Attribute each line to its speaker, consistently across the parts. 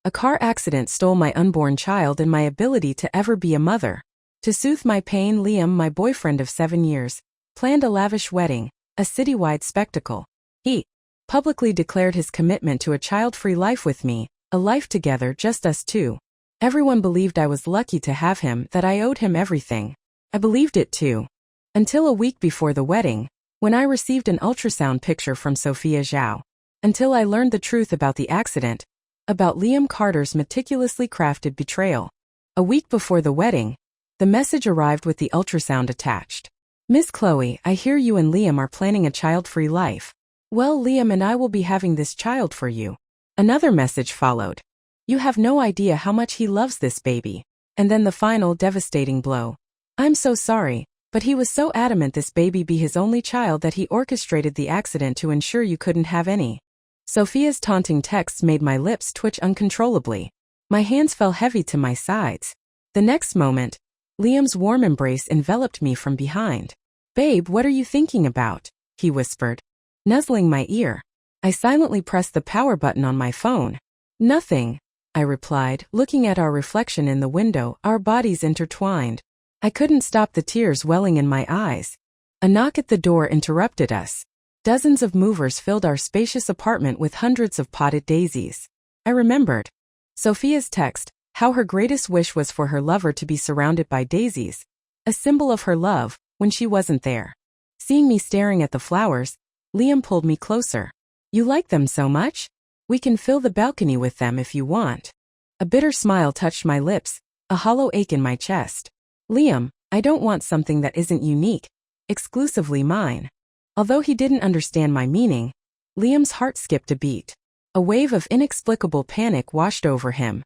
Speaker 1: A car accident stole my unborn child and my ability to ever be a mother. To soothe my pain, Liam, my boyfriend of 7 years, planned a lavish wedding, a citywide spectacle. He publicly declared his commitment to a child-free life with me, a life together, just us two. Everyone believed I was lucky to have him, that I owed him everything. I believed it too. Until a week before the wedding, when I received an ultrasound picture from Sophia Zhao. Until I learned the truth about the accident, about Liam Carter's meticulously crafted betrayal. A week before the wedding, the message arrived with the ultrasound attached. Miss Chloe, I hear you and Liam are planning a child-free life. Well, Liam and I will be having this child for you. Another message followed. You have no idea how much he loves this baby. And then the final devastating blow. I'm so sorry, but he was so adamant this baby be his only child that he orchestrated the accident to ensure you couldn't have any. Sophia's taunting texts made my lips twitch uncontrollably. My hands fell heavy to my sides. The next moment, Liam's warm embrace enveloped me from behind. Babe, what are you thinking about? He whispered, nuzzling my ear. I silently pressed the power button on my phone. Nothing, I replied, looking at our reflection in the window, our bodies intertwined. I couldn't stop the tears welling in my eyes. A knock at the door interrupted us. Dozens of movers filled our spacious apartment with hundreds of potted daisies. I remembered Sophia's text, how her greatest wish was for her lover to be surrounded by daisies, a symbol of her love, when she wasn't there. Seeing me staring at the flowers, Liam pulled me closer. You like them so much? We can fill the balcony with them if you want. A bitter smile touched my lips, a hollow ache in my chest. Liam, I don't want something that isn't unique, exclusively mine. Although he didn't understand my meaning, Liam's heart skipped a beat. A wave of inexplicable panic washed over him.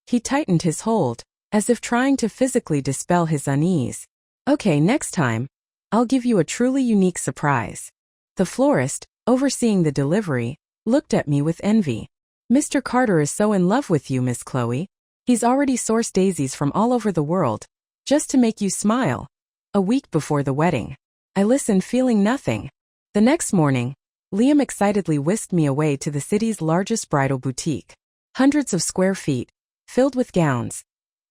Speaker 1: He tightened his hold, as if trying to physically dispel his unease. Okay, next time, I'll give you a truly unique surprise. The florist, overseeing the delivery, looked at me with envy. Mr. Carter is so in love with you, Miss Chloe. He's already sourced daisies from all over the world, just to make you smile. A week before the wedding, I listened feeling nothing. The next morning, Liam excitedly whisked me away to the city's largest bridal boutique. Hundreds of square feet, filled with gowns.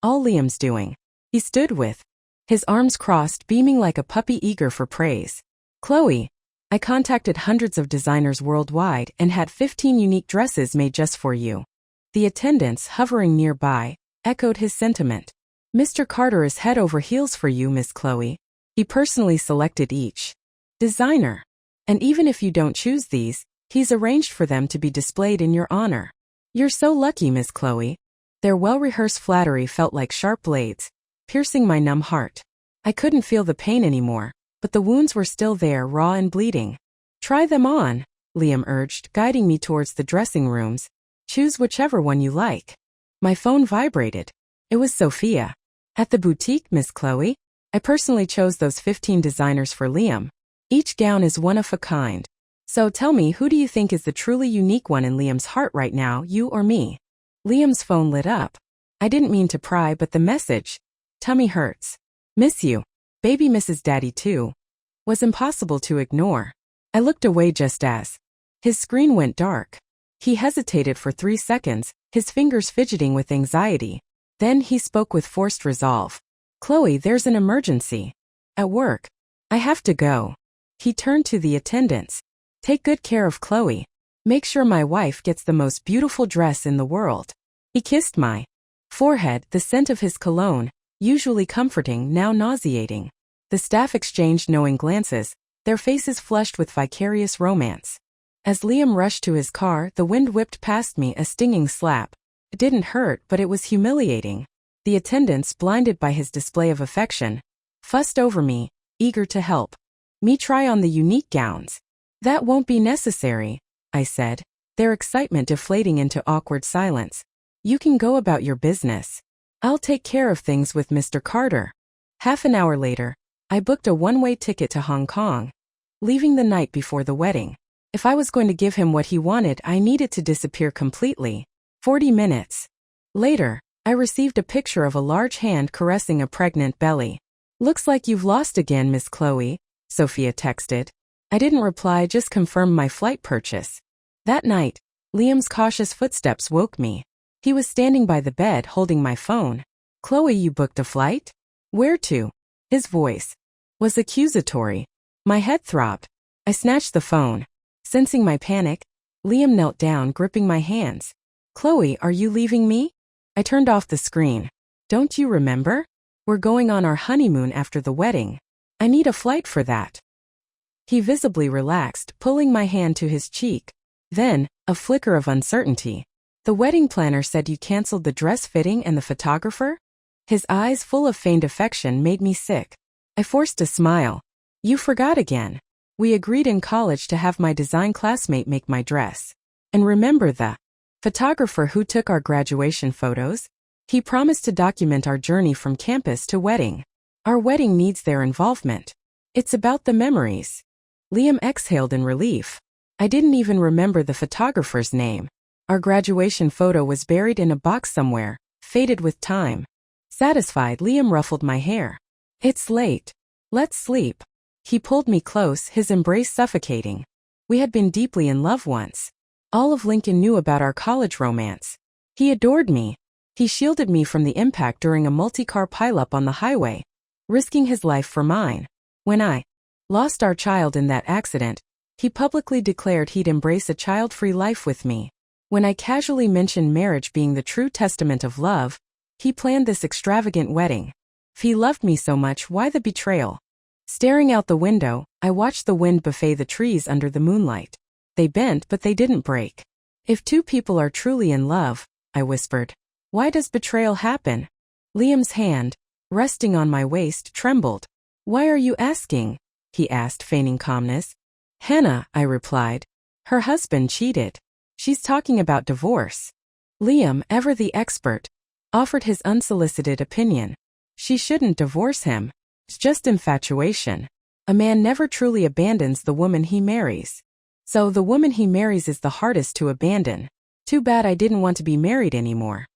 Speaker 1: All Liam's doing. He stood with his arms crossed, beaming like a puppy eager for praise. Chloe, I contacted hundreds of designers worldwide and had 15 unique dresses made just for you. The attendants, hovering nearby, echoed his sentiment. Mr. Carter is head over heels for you, Miss Chloe. He personally selected each designer. And even if you don't choose these, he's arranged for them to be displayed in your honor. You're so lucky, Miss Chloe. Their well-rehearsed flattery felt like sharp blades, piercing my numb heart. I couldn't feel the pain anymore, but the wounds were still there, raw and bleeding. Try them on, Liam urged, guiding me towards the dressing rooms. Choose whichever one you like. My phone vibrated. It was Sophia. At the boutique, Miss Chloe. I personally chose those 15 designers for Liam. Each gown is one of a kind. So tell me, who do you think is the truly unique one in Liam's heart right now, you or me? Liam's phone lit up. I didn't mean to pry, but the message, tummy hurts, miss you, baby misses daddy too, was impossible to ignore. I looked away just as his screen went dark. He hesitated for 3 seconds, his fingers fidgeting with anxiety. Then he spoke with forced resolve. Chloe, there's an emergency. At work. I have to go. He turned to the attendants. Take good care of Chloe. Make sure my wife gets the most beautiful dress in the world. He kissed my forehead, the scent of his cologne, usually comforting, now nauseating. The staff exchanged knowing glances, their faces flushed with vicarious romance. As Liam rushed to his car, the wind whipped past me, a stinging slap. It didn't hurt, but it was humiliating. The attendants, blinded by his display of affection, fussed over me, eager to help me try on the unique gowns. That won't be necessary, I said, their excitement deflating into awkward silence. You can go about your business. I'll take care of things with Mr. Carter. Half an hour later, I booked a one-way ticket to Hong Kong, leaving the night before the wedding. If I was going to give him what he wanted, I needed to disappear completely. 40 minutes later, I received a picture of a large hand caressing a pregnant belly. Looks like you've lost again, Miss Chloe, Sophia texted. I didn't reply, just confirmed my flight purchase. That night, Liam's cautious footsteps woke me. He was standing by the bed holding my phone. "Chloe, you booked a flight? Where to?" His voice was accusatory. My head throbbed. I snatched the phone. Sensing my panic, Liam knelt down, gripping my hands. "Chloe, are you leaving me?" I turned off the screen. "Don't you remember? We're going on our honeymoon after the wedding. I need a flight for that." He visibly relaxed, pulling my hand to his cheek. Then, a flicker of uncertainty. "The wedding planner said you canceled the dress fitting and the photographer?" His eyes, full of feigned affection, made me sick. I forced a smile. "You forgot again. We agreed in college to have my design classmate make my dress. And remember the photographer who took our graduation photos? He promised to document our journey from campus to wedding. Our wedding needs their involvement. It's about the memories." Liam exhaled in relief. I didn't even remember the photographer's name. Our graduation photo was buried in a box somewhere, faded with time. Satisfied, Liam ruffled my hair. "It's late. Let's sleep." He pulled me close, his embrace suffocating. We had been deeply in love once. All of Lincoln knew about our college romance. He adored me. He shielded me from the impact during a multi-car pileup on the highway, risking his life for mine. When I lost our child in that accident, he publicly declared he'd embrace a child-free life with me. When I casually mentioned marriage being the true testament of love, he planned this extravagant wedding. If he loved me so much, why the betrayal? Staring out the window, I watched the wind buffet the trees under the moonlight. They bent, but they didn't break. "If two people are truly in love," I whispered, "why does betrayal happen?" Liam's hand, resting on my waist, trembled. "Why are you asking?" he asked, feigning calmness. "Hannah," I replied. "Her husband cheated. She's talking about divorce." Liam, ever the expert, offered his unsolicited opinion. "She shouldn't divorce him. It's just infatuation. A man never truly abandons the woman he marries. So the woman he marries is the hardest to abandon. Too bad I didn't want to be married anymore."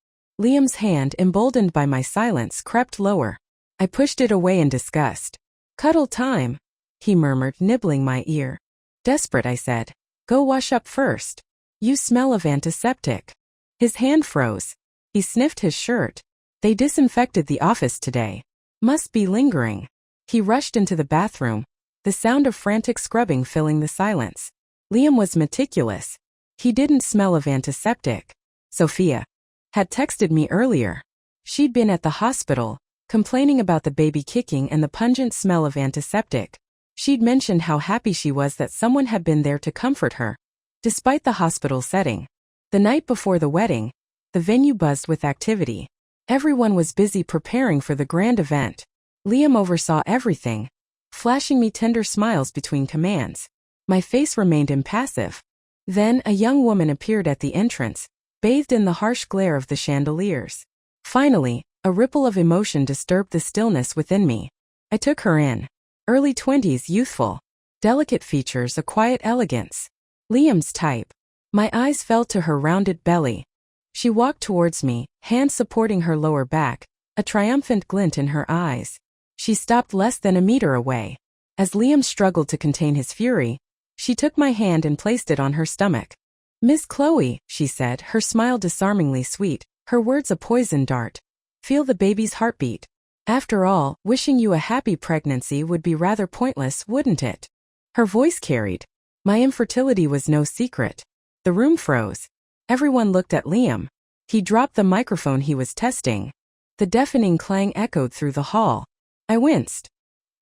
Speaker 1: Liam's hand, emboldened by my silence, crept lower. I pushed it away in disgust. "Cuddle time," he murmured, nibbling my ear. "Desperate," I said. "Go wash up first. You smell of antiseptic." His hand froze. He sniffed his shirt. "They disinfected the office today. Must be lingering." He rushed into the bathroom, the sound of frantic scrubbing filling the silence. Liam was meticulous. He didn't smell of antiseptic. Sophia had texted me earlier. She'd been at the hospital, complaining about the baby kicking and the pungent smell of antiseptic. She'd mentioned how happy she was that someone had been there to comfort her, despite the hospital setting. The night before the wedding, the venue buzzed with activity. Everyone was busy preparing for the grand event. Liam oversaw everything, flashing me tender smiles between commands. My face remained impassive. Then a young woman appeared at the entrance, bathed in the harsh glare of the chandeliers. Finally, a ripple of emotion disturbed the stillness within me. I took her in. Early 20s, youthful, delicate features, a quiet elegance. Liam's type. My eyes fell to her rounded belly. She walked towards me, hands supporting her lower back, a triumphant glint in her eyes. She stopped less than a meter away. As Liam struggled to contain his fury, she took my hand and placed it on her stomach. "Miss Chloe," she said, her smile disarmingly sweet, her words a poison dart. "Feel the baby's heartbeat. After all, wishing you a happy pregnancy would be rather pointless, wouldn't it?" Her voice carried. My infertility was no secret. The room froze. Everyone looked at Liam. He dropped the microphone he was testing. The deafening clang echoed through the hall. I winced.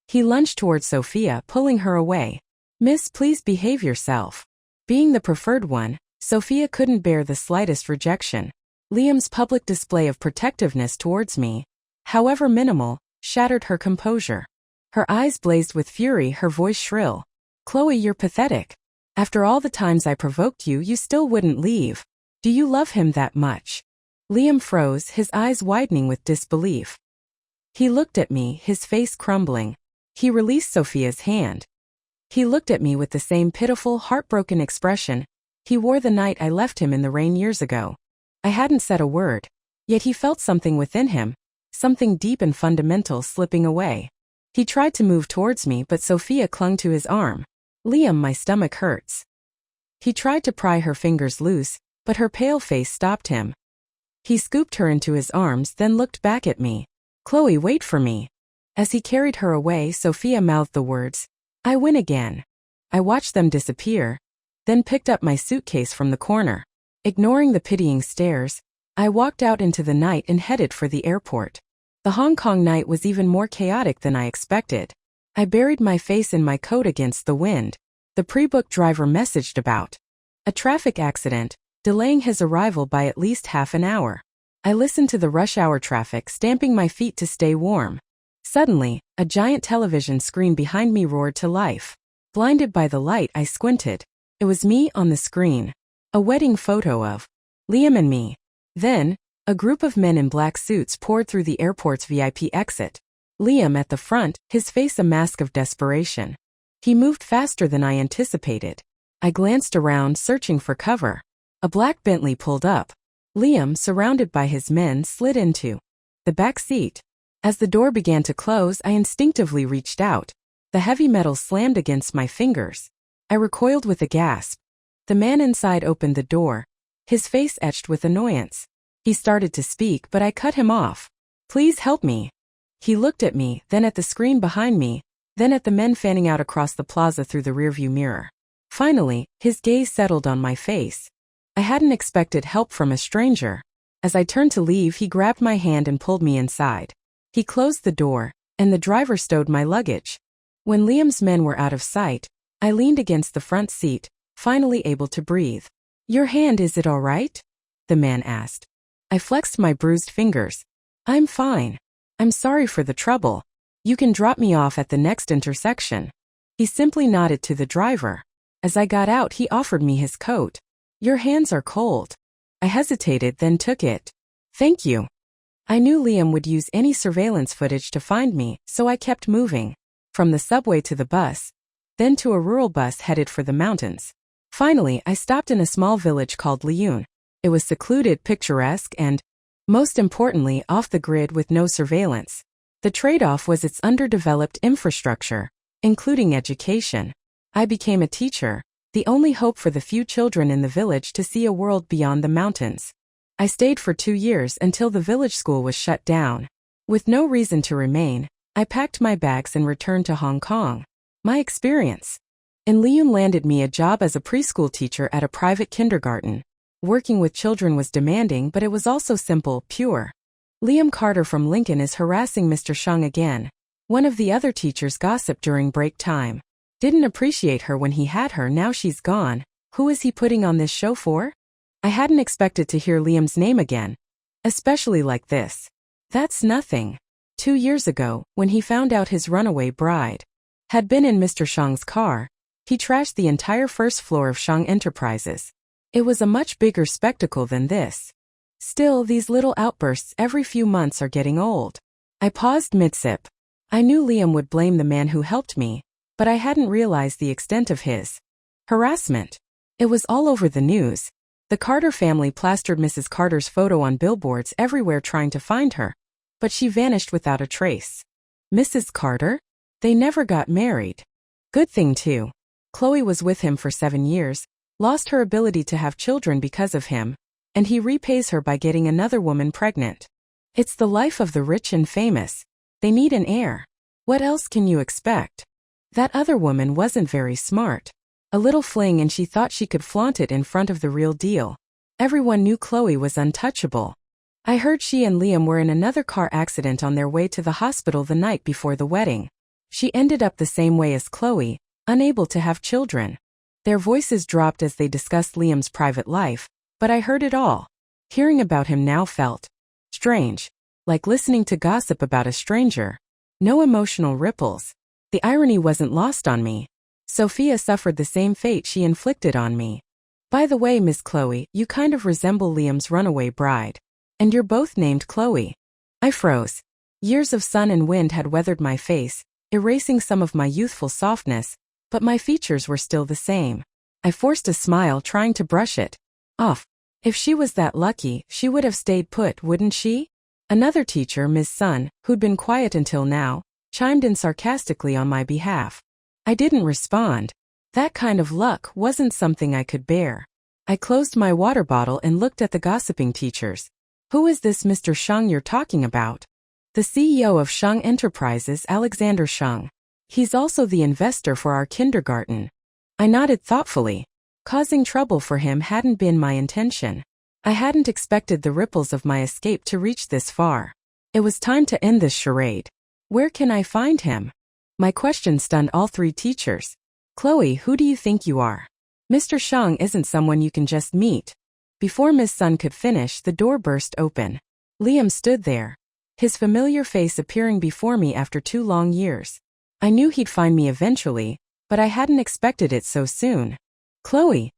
Speaker 1: He lunged towards Sophia, pulling her away. "Miss, please behave yourself." Being the preferred one, Sophia couldn't bear the slightest rejection. Liam's public display of protectiveness towards me, however minimal, shattered her composure. Her eyes blazed with fury, her voice shrill. "Chloe, you're pathetic. After all the times I provoked you, you still wouldn't leave. Do you love him that much?" Liam froze, his eyes widening with disbelief. He looked at me, his face crumbling. He released Sophia's hand. He looked at me with the same pitiful, heartbroken expression he wore the night I left him in the rain years ago. I hadn't said a word, yet he felt something within him, something deep and fundamental slipping away. He tried to move towards me, but Sophia clung to his arm. "Liam, my stomach hurts." He tried to pry her fingers loose, but her pale face stopped him. He scooped her into his arms, then looked back at me. Chloe, wait for me. As he carried her away, Sophia mouthed the words, I win again. I watched them disappear, then picked up my suitcase from the corner. Ignoring the pitying stares, I walked out into the night and headed for the airport. The Hong Kong night was even more chaotic than I expected. I buried my face in my coat against the wind. The pre-booked driver messaged about a traffic accident, delaying his arrival by at least half an hour. I listened to the rush hour traffic, stamping my feet to stay warm. Suddenly, a giant television screen behind me roared to life. Blinded by the light, I squinted. It was me on the screen. A wedding photo of Liam and me. Then, a group of men in black suits poured through the airport's VIP exit. Liam at the front, his face a mask of desperation. He moved faster than I anticipated. I glanced around, searching for cover. A black Bentley pulled up. Liam, surrounded by his men, slid into the back seat. As the door began to close, I instinctively reached out. The heavy metal slammed against my fingers. I recoiled with a gasp. The man inside opened the door, his face etched with annoyance. He started to speak, but I cut him off. Please help me. He looked at me, then at the screen behind me, then at the men fanning out across the plaza through the rearview mirror. Finally, his gaze settled on my face. I hadn't expected help from a stranger. As I turned to leave, he grabbed my hand and pulled me inside. He closed the door, and the driver stowed my luggage. When Liam's men were out of sight, I leaned against the front seat, finally able to breathe. Your hand, is it all right? The man asked. I flexed my bruised fingers. I'm fine. I'm sorry for the trouble. You can drop me off at the next intersection. He simply nodded to the driver. As I got out, he offered me his coat. Your hands are cold. I hesitated, then took it. Thank you. I knew Liam would use any surveillance footage to find me, so I kept moving. From the subway to the bus, then to a rural bus headed for the mountains. Finally, I stopped in a small village called Liyun. It was secluded, picturesque, and, most importantly, off the grid with no surveillance. The trade-off was its underdeveloped infrastructure, including education. I became a teacher, the only hope for the few children in the village to see a world beyond the mountains. I stayed for 2 years until the village school was shut down. With no reason to remain, I packed my bags and returned to Hong Kong. My experience in Liyun landed me a job as a preschool teacher at a private kindergarten. Working with children was demanding, but it was also simple, pure. Liam Carter from Lincoln is harassing Mr. Shang again. One of the other teachers gossiped during break time. Didn't appreciate her when he had her, now she's gone. Who is he putting on this show for? I hadn't expected to hear Liam's name again. Especially like this. That's nothing. 2 years ago, when he found out his runaway bride had been in Mr. Shang's car, he trashed the entire first floor of Shang Enterprises. It was a much bigger spectacle than this. Still, these little outbursts every few months are getting old. I paused mid-sip. I knew Liam would blame the man who helped me, but I hadn't realized the extent of his harassment. It was all over the news. The Carter family plastered Mrs. Carter's photo on billboards everywhere trying to find her, but she vanished without a trace. Mrs. Carter? They never got married. Good thing too. Chloe was with him for 7 years, lost her ability to have children because of him, and he repays her by getting another woman pregnant. It's the life of the rich and famous. They need an heir. What else can you expect? That other woman wasn't very smart. A little fling and she thought she could flaunt it in front of the real deal. Everyone knew Chloe was untouchable. I heard she and Liam were in another car accident on their way to the hospital the night before the wedding. She ended up the same way as Chloe, unable to have children. Their voices dropped as they discussed Liam's private life, but I heard it all. Hearing about him now felt strange, like listening to gossip about a stranger. No emotional ripples. The irony wasn't lost on me. Sophia suffered the same fate she inflicted on me. By the way, Miss Chloe, you kind of resemble Liam's runaway bride. And you're both named Chloe. I froze. Years of sun and wind had weathered my face, erasing some of my youthful softness, but my features were still the same. I forced a smile, trying to brush it off. If she was that lucky, she would have stayed put, wouldn't she? Another teacher, Ms. Sun, who'd been quiet until now, chimed in sarcastically on my behalf. I didn't respond. That kind of luck wasn't something I could bear. I closed my water bottle and looked at the gossiping teachers. Who is this Mr. Sheng you're talking about? The CEO of Sheng Enterprises, Alexander Sheng. He's also the investor for our kindergarten. I nodded thoughtfully. Causing trouble for him hadn't been my intention. I hadn't expected the ripples of my escape to reach this far. It was time to end this charade. Where can I find him? My question stunned all three teachers. Chloe, who do you think you are? Mr. Sheng isn't someone you can just meet. Before Miss Sun could finish, the door burst open. Liam stood there, his familiar face appearing before me after 2 long years. I knew he'd find me eventually, but I hadn't expected it so soon. Chloe!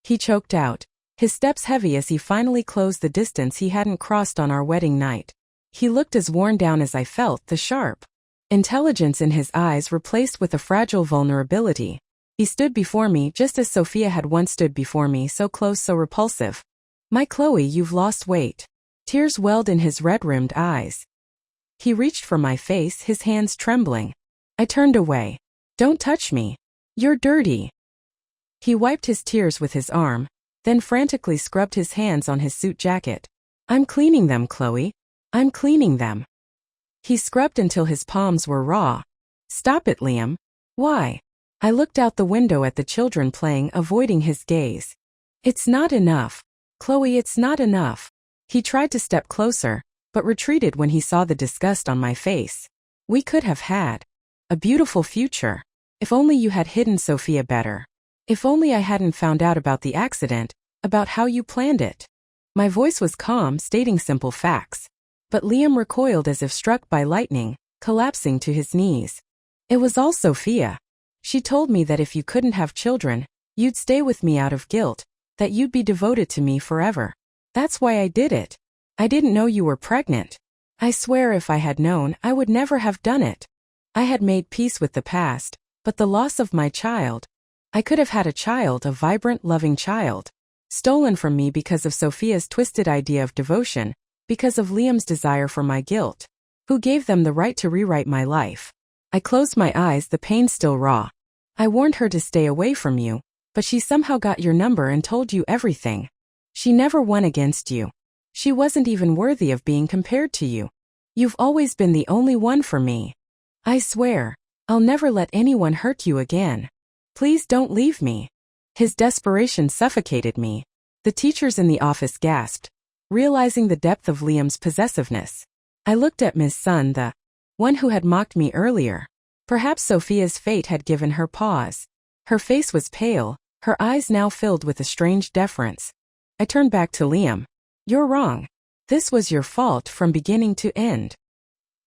Speaker 1: He choked out, his steps heavy as he finally closed the distance he hadn't crossed on our wedding night. He looked as worn down as I felt, the sharp intelligence in his eyes replaced with a fragile vulnerability. He stood before me just as Sophia had once stood before me, so close, so repulsive. My Chloe, you've lost weight. Tears welled in his red-rimmed eyes. He reached for my face, his hands trembling. I turned away. Don't touch me. You're dirty. He wiped his tears with his arm, then frantically scrubbed his hands on his suit jacket. I'm cleaning them, Chloe. I'm cleaning them. He scrubbed until his palms were raw. Stop it, Liam. Why? I looked out the window at the children playing, avoiding his gaze. It's not enough. Chloe, it's not enough. He tried to step closer, but retreated when he saw the disgust on my face. We could have had a beautiful future. If only you had hidden Sophia better. If only I hadn't found out about the accident, about how you planned it. My voice was calm, stating simple facts. But Liam recoiled as if struck by lightning, collapsing to his knees. It was all Sophia. She told me that if you couldn't have children, you'd stay with me out of guilt, that you'd be devoted to me forever. That's why I did it. I didn't know you were pregnant. I swear if I had known, I would never have done it. I had made peace with the past, but the loss of my child. I could have had a child, a vibrant, loving child. Stolen from me because of Sophia's twisted idea of devotion, because of Liam's desire for my guilt. Who gave them the right to rewrite my life? I closed my eyes, the pain still raw. I warned her to stay away from you, but she somehow got your number and told you everything. She never won against you. She wasn't even worthy of being compared to you. You've always been the only one for me. I swear, I'll never let anyone hurt you again. Please don't leave me. His desperation suffocated me. The teachers in the office gasped, realizing the depth of Liam's possessiveness. I looked at Miss Sun, the one who had mocked me earlier. Perhaps Sophia's fate had given her pause. Her face was pale, her eyes now filled with a strange deference. I turned back to Liam. You're wrong. This was your fault from beginning to end.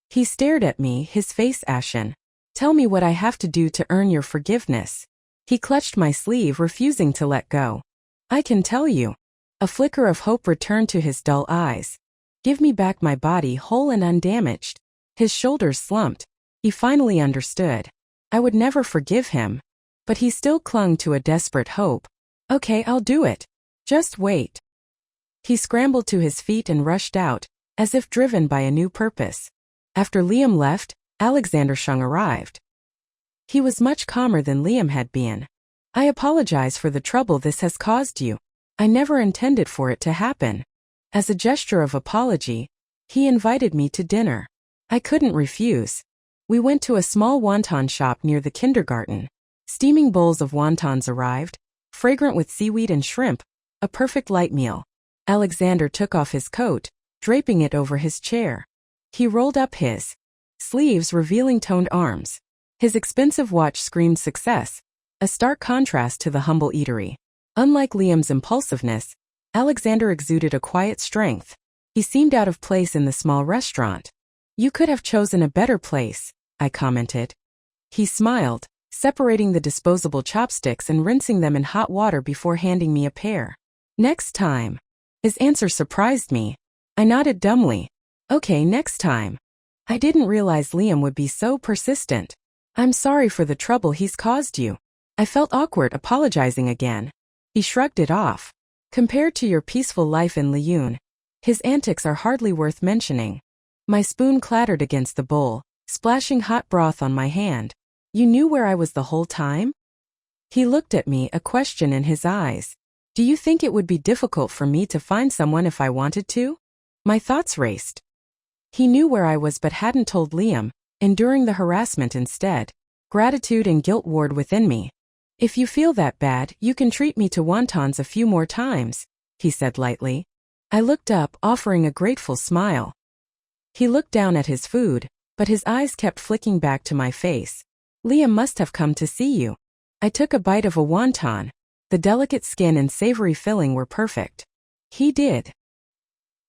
Speaker 1: He stared at me, his face ashen. Tell me what I have to do to earn your forgiveness. He clutched my sleeve, refusing to let go. I can tell you. A flicker of hope returned to his dull eyes. Give me back my body whole and undamaged. His shoulders slumped. He finally understood. I would never forgive him. But he still clung to a desperate hope. Okay, I'll do it. Just wait. He scrambled to his feet and rushed out, as if driven by a new purpose. After Liam left, Alexander Sheng arrived. He was much calmer than Liam had been. I apologize for the trouble this has caused you. I never intended for it to happen. As a gesture of apology, he invited me to dinner. I couldn't refuse. We went to a small wonton shop near the kindergarten. Steaming bowls of wontons arrived, fragrant with seaweed and shrimp, a perfect light meal. Alexander took off his coat, draping it over his chair. He rolled up his sleeves, revealing toned arms. His expensive watch screamed success, a stark contrast to the humble eatery. Unlike Liam's impulsiveness, Alexander exuded a quiet strength. He seemed out of place in the small restaurant. You could have chosen a better place, I commented. He smiled, separating the disposable chopsticks and rinsing them in hot water before handing me a pair. Next time. His answer surprised me. I nodded dumbly. Okay, next time. I didn't realize Liam would be so persistent. I'm sorry for the trouble he's caused you. I felt awkward apologizing again. He shrugged it off. Compared to your peaceful life in Liyun, his antics are hardly worth mentioning. My spoon clattered against the bowl, splashing hot broth on my hand. You knew where I was the whole time? He looked at me, a question in his eyes. Do you think it would be difficult for me to find someone if I wanted to? My thoughts raced. He knew where I was but hadn't told Liam, enduring the harassment instead. Gratitude and guilt warred within me. If you feel that bad, you can treat me to wontons a few more times, he said lightly. I looked up, offering a grateful smile. He looked down at his food, but his eyes kept flicking back to my face. Liam must have come to see you. I took a bite of a wonton. The delicate skin and savory filling were perfect. He did.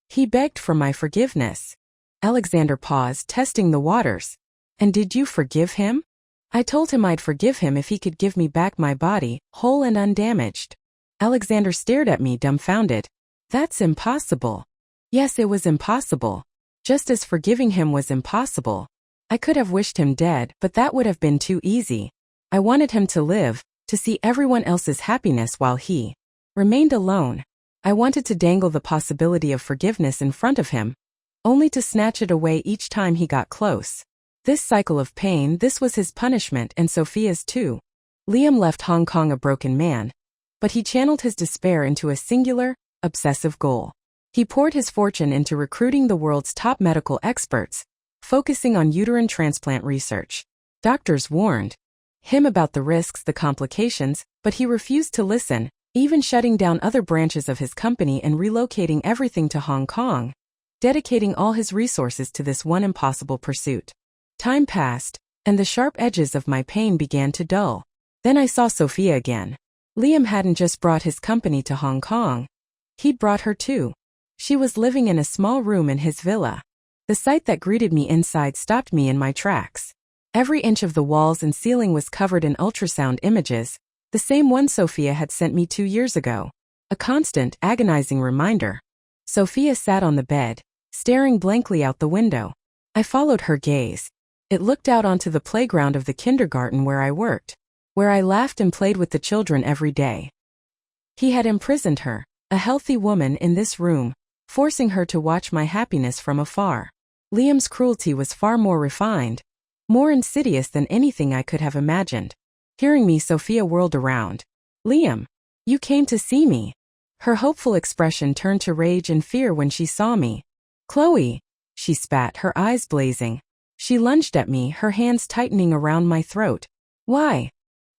Speaker 1: He begged for my forgiveness. Alexander paused, testing the waters. And did you forgive him? I told him I'd forgive him if he could give me back my body, whole and undamaged. Alexander stared at me, dumbfounded. That's impossible. Yes, it was impossible. Just as forgiving him was impossible. I could have wished him dead, but that would have been too easy. I wanted him to live, to see everyone else's happiness while he remained alone. I wanted to dangle the possibility of forgiveness in front of him, only to snatch it away each time he got close. This cycle of pain, this was his punishment and Sophia's too. Liam left Hong Kong a broken man, but he channeled his despair into a singular, obsessive goal. He poured his fortune into recruiting the world's top medical experts, focusing on uterine transplant research. Doctors warned him about the risks, the complications, but he refused to listen, even shutting down other branches of his company and relocating everything to Hong Kong, dedicating all his resources to this one impossible pursuit. Time passed, and the sharp edges of my pain began to dull. Then I saw Sophia again. Liam hadn't just brought his company to Hong Kong. He'd brought her too. She was living in a small room in his villa. The sight that greeted me inside stopped me in my tracks. Every inch of the walls and ceiling was covered in ultrasound images, the same one Sophia had sent me 2 years ago. A constant, agonizing reminder. Sophia sat on the bed, staring blankly out the window. I followed her gaze. It looked out onto the playground of the kindergarten where I worked, where I laughed and played with the children every day. He had imprisoned her, a healthy woman, in this room, forcing her to watch my happiness from afar. Liam's cruelty was far more refined, more insidious than anything I could have imagined. Hearing me, Sophia whirled around. Liam, you came to see me. Her hopeful expression turned to rage and fear when she saw me. Chloe, she spat, her eyes blazing. She lunged at me, her hands tightening around my throat. Why?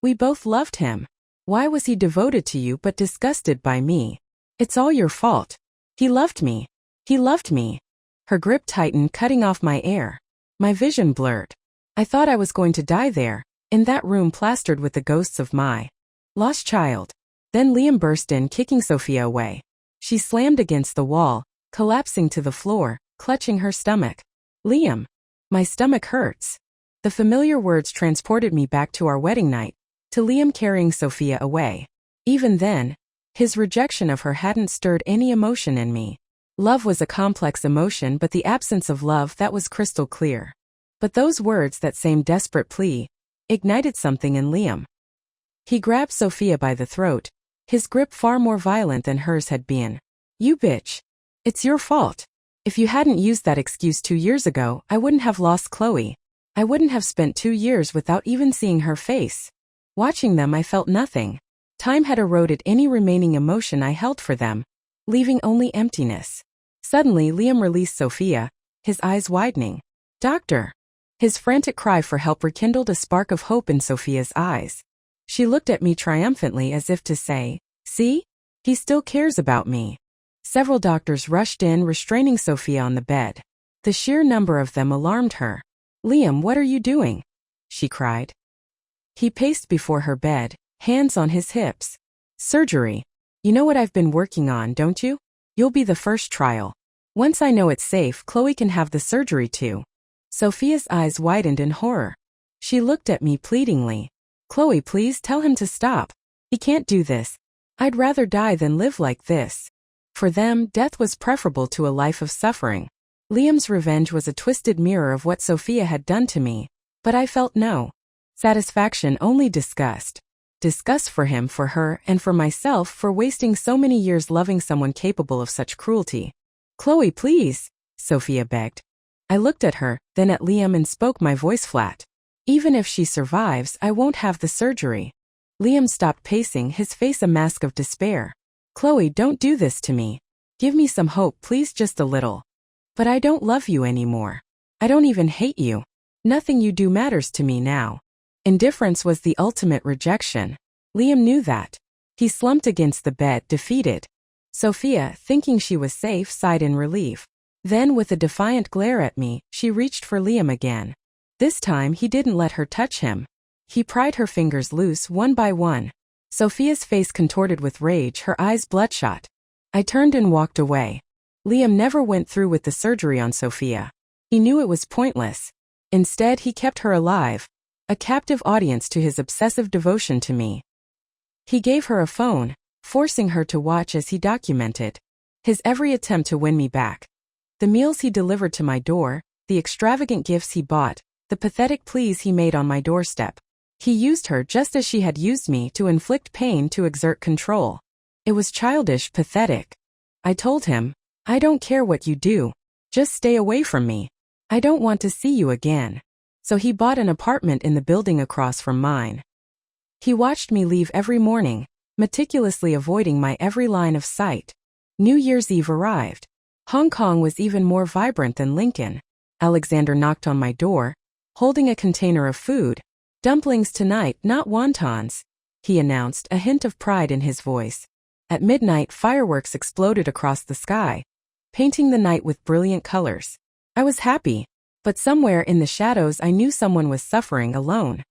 Speaker 1: We both loved him. Why was he devoted to you but disgusted by me? It's all your fault. He loved me. He loved me. Her grip tightened, cutting off my air. My vision blurred. I thought I was going to die there, in that room plastered with the ghosts of my lost child. Then Liam burst in, kicking Sophia away. She slammed against the wall, collapsing to the floor, clutching her stomach. Liam, my stomach hurts. The familiar words transported me back to our wedding night, to Liam carrying Sophia away. Even then, his rejection of her hadn't stirred any emotion in me. Love was a complex emotion, but the absence of love, that was crystal clear. But those words, that same desperate plea, ignited something in Liam. He grabbed Sophia by the throat, his grip far more violent than hers had been. You bitch. It's your fault. If you hadn't used that excuse 2 years ago, I wouldn't have lost Chloe. I wouldn't have spent 2 years without even seeing her face. Watching them, I felt nothing. Time had eroded any remaining emotion I held for them, leaving only emptiness. Suddenly, Liam released Sophia, his eyes widening. Doctor! His frantic cry for help rekindled a spark of hope in Sophia's eyes. She looked at me triumphantly, as if to say, see? He still cares about me. Several doctors rushed in, restraining Sophia on the bed. The sheer number of them alarmed her. Liam, what are you doing? She cried. He paced before her bed, hands on his hips. Surgery. You know what I've been working on, don't you? You'll be the first trial. Once I know it's safe, Chloe can have the surgery too. Sophia's eyes widened in horror. She looked at me pleadingly. Chloe, please tell him to stop. He can't do this. I'd rather die than live like this. For them, death was preferable to a life of suffering. Liam's revenge was a twisted mirror of what Sophia had done to me, but I felt no satisfaction, only disgust. Disgust for him, for her, and for myself for wasting so many years loving someone capable of such cruelty. Chloe, please, Sophia begged. I looked at her, then at Liam, and spoke, my voice flat. Even if she survives, I won't have the surgery. Liam stopped pacing, his face a mask of despair. Chloe, don't do this to me. Give me some hope, please, just a little. But I don't love you anymore. I don't even hate you. Nothing you do matters to me now. Indifference was the ultimate rejection. Liam knew that. He slumped against the bed, defeated. Sophia, thinking she was safe, sighed in relief. Then, with a defiant glare at me, she reached for Liam again. This time he didn't let her touch him. He pried her fingers loose one by one. Sophia's face contorted with rage, her eyes bloodshot. I turned and walked away. Liam never went through with the surgery on Sophia. He knew it was pointless. Instead, he kept her alive, a captive audience to his obsessive devotion to me. He gave her a phone, forcing her to watch as he documented his every attempt to win me back. The meals he delivered to my door, the extravagant gifts he bought, the pathetic pleas he made on my doorstep. He used her just as she had used me, to inflict pain, to exert control. It was childish, pathetic. I told him, I don't care what you do. Just stay away from me. I don't want to see you again. So he bought an apartment in the building across from mine. He watched me leave every morning, meticulously avoiding my every line of sight. New Year's Eve arrived. Hong Kong was even more vibrant than Lincoln. Alexander knocked on my door, holding a container of food. Dumplings tonight, not wontons, he announced, a hint of pride in his voice. At midnight, fireworks exploded across the sky, painting the night with brilliant colors. I was happy, but somewhere in the shadows I knew someone was suffering alone.